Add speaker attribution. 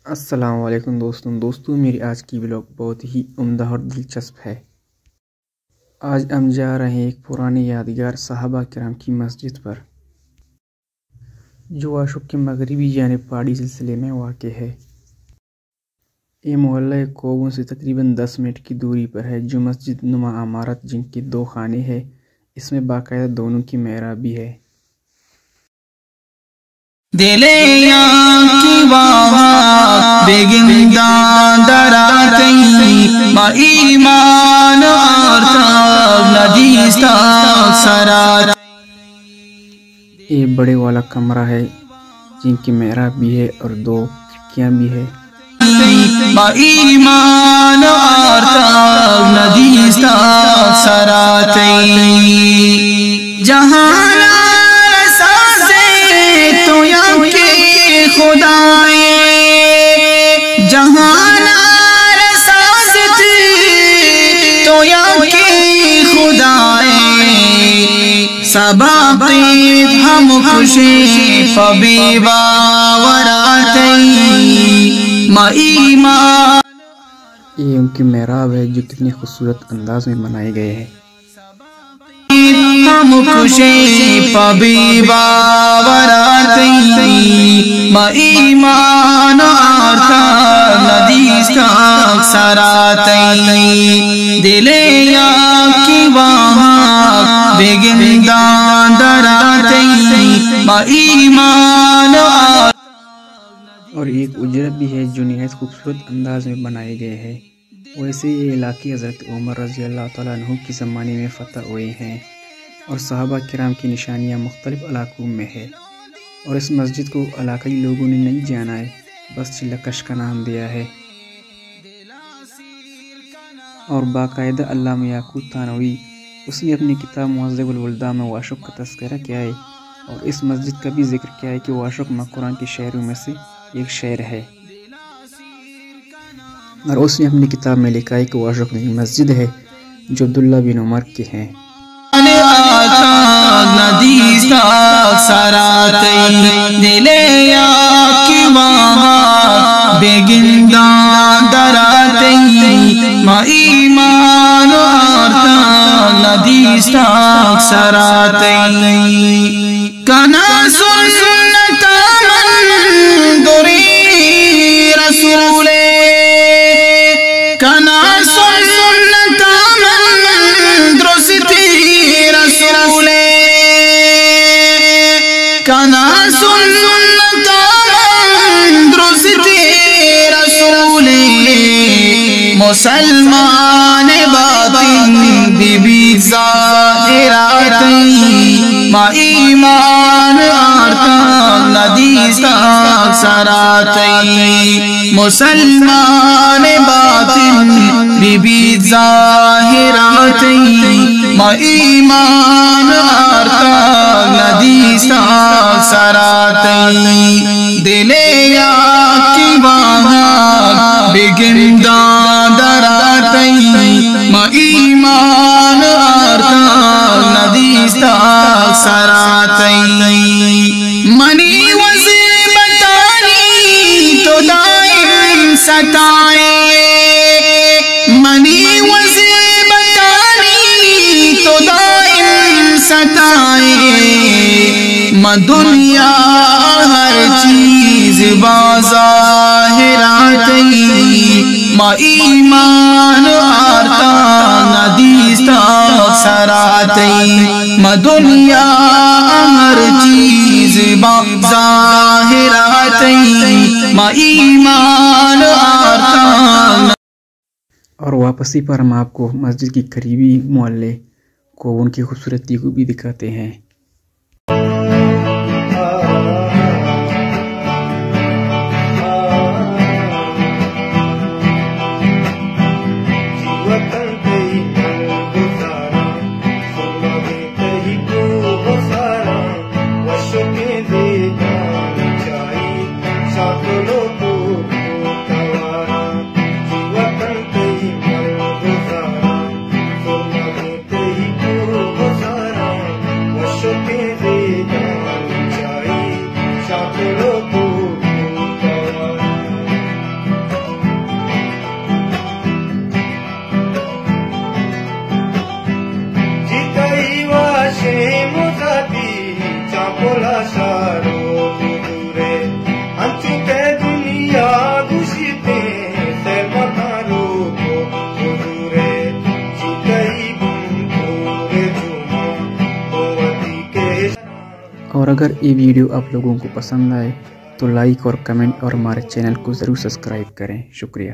Speaker 1: السلام علیکم دوستوں میری آج کی ولاگ بہت ہی عمدہ اور دلچسپ ہے۔ آج ہم جا رہے ہیں ایک پرانی یادگار صحابہ کرام کی مسجد پر، جو عاشق کے مغربی جانب پہاڑی سلسلے میں واقع ہے۔ یہ محلہ کوبوں سے تقریباً 10 منٹ کی دوری پر ہے، جو مسجد نما عمارت جن کے 2 خانے ہیں، اس میں باقاعدہ دونوں کی محراب بھی ہے۔
Speaker 2: دلے کی واہ بیگندان دراتی با ایمان آرتاب ندیستا سرات۔
Speaker 1: یہ بڑے والا کمرہ ہے جن کی محراب بھی ہے اور 2 کھڑکیاں بھی ہے۔
Speaker 2: با ایمان آرتاب ندیستا سراتی جہانا جہانا رسازت تو یا کی خدائے سباقید ہم خوشی فبی باوراتی ما ایمان۔
Speaker 1: یہ ان کی محراب ہے جو کتنی خوبصورت انداز میں بنائے گئے ہیں۔
Speaker 2: ہم خوشی فبی باوراتی ما ایمان آرتا ندیستا سراتی دلے یا کی وہاں بیگندان دراتی ما ایمان آرتا۔
Speaker 1: اور ایک اجرت بھی ہے جو نہایت خوبصورت انداز میں بنائے گئے ہیں۔ ویسے یہ علاقے حضرت عمر رضی اللہ تعالیٰ عنہ کی زمانے میں فتح ہوئے ہیں، اور صحابہ کرام کی نشانیاں مختلف علاقوں میں ہے، اور اس مسجد کو علاقائی لوگوں نے نہیں جانا ہے، بس چلکش کا نام دیا ہے۔ اور باقاعدہ علامہ یاقوت تھانوی اس نے اپنی کتاب مہذب البلداء میں واشق کا تذکرہ کیا ہے، اور اس مسجد کا بھی ذکر کیا ہے کہ واشق قرآن کے شہروں میں سے ایک شہر ہے، اور اس نے اپنی کتاب میں لکھا ہے کہ واشق ایک مسجد ہے جو عبداللہ بن عمر کے ہیں۔
Speaker 2: ندیستا سراتی دلے یا کی وہاں بیگندان دراتی ما ایمان آرتا ندیستا سراتی کنا سنتا من دوری رسولے کنا سنتا من درستی رسولے کنا سنتا من درستی رسولے مسلمان باطن بی بی ظاہراتی ما ایمان آرتا ندیستا سراتی مسلمان باطن بی بی ظاہراتی ما ایمان آرتا ندیستا سراتی دلے یا کی وہاں بیگندان دراتی ما ایمان آرتا ندیستا سراتی منی وزیبتانی تو دائم ستائے منی وزیبتانی تو دائم ستائے ما دنیا ہر چیز بظاہر آتی ما ایمان آرتا ندیستا سراتی ما دنیا ہر چیز بظاہر آتی ما ایمان آرتا۔
Speaker 1: اور واپسی پر ہم آپ کو مسجد کی قریبی محلے کو ان کی خوبصورتی کو بھی دکھاتے ہیں۔
Speaker 3: Should be
Speaker 1: اور اگر یہ ویڈیو آپ لوگوں کو پسند آئے تو لائک اور کمنٹ اور ہمارے چینل کو ضرور سبسکرائب کریں. شکریہ.